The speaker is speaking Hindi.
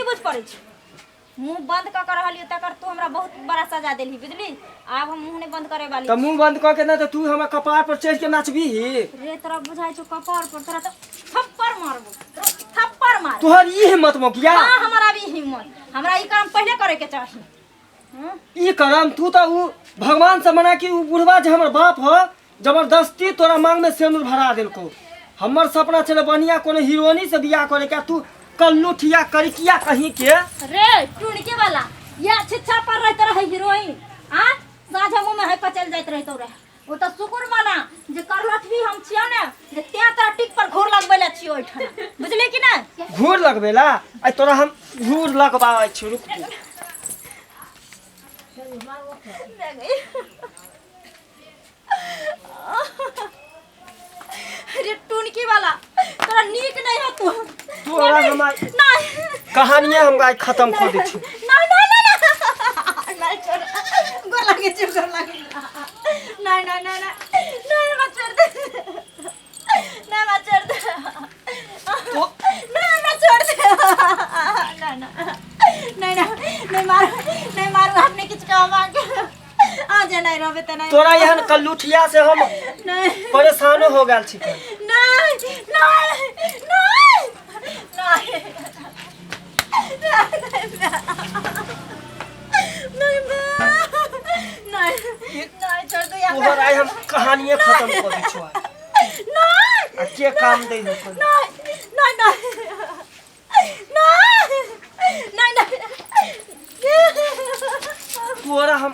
बुझ पड़े छ मुंह बंद क कर रहलियो तकर तू हमरा बहुत बड़ा सजा देली बुझली। अब हम मुंह नहीं बंद करे वाली। तो मुंह बंद क के ना तो तू हमरा कपार पर चढ़ के नाचबी रे तोरा बुझाई छ कपार पर तोरा तो थप्पड़ मारबो थप्पड़ मार। तोहर ई हिम्मत मोकिया। हां हमारा भी हिम्मत हमरा ई काम पहले करे के चाहिए। ई करम तू तो उ भगवान से मना कि उ बुढ़वा जे हमर बाप ह जबरदस्ती तोरा मांग में सिंदूर भरा देलको। हमर सपना छले बढ़िया कोनो हीरोइनी से बियाह करे के तू कल्लूठिया करिकिया कहीं के रे टुनके वाला या छिछा पर रहत रहे हीरोइन आ साझा मुंह में है पचल जाइत रहतो रे। वो तो शुक्र माना जे करलठ भी हम छिया ने जे त्या तोरा टिक पर घोर लगबेला छियो ओठना बुझले कि ना। घूर लगबेला आ तोरा हम घूर लगबावे छी रुक तू। अरे टुनकी वाला तोरा नीक नहीं हो तू तोरा हमार नहीं कहानियां हम गाय खत्म कर दै छी। नहीं नहीं नहीं नहीं छोड़ गोर लागे छी गोर लागे नहीं नहीं नहीं नहीं मत छोड़ दे नहीं मत छोड़ दे नहीं मत छोड़ दे नहीं नहीं नहीं मारो आपने किछ कहा मांगे आ जा नहीं रोबे त नहीं। तोरा यहन कल्लूठिया से हम नहीं परेशान हो गेल छी। नहीं नहीं नहीं नहीं छोड़ दो यार। तोहर आई हम कहानियां खत्म कर दै छी। नहीं आ के काम दे हो कोई नहीं नहीं नहीं नहीं नहीं तोरा हम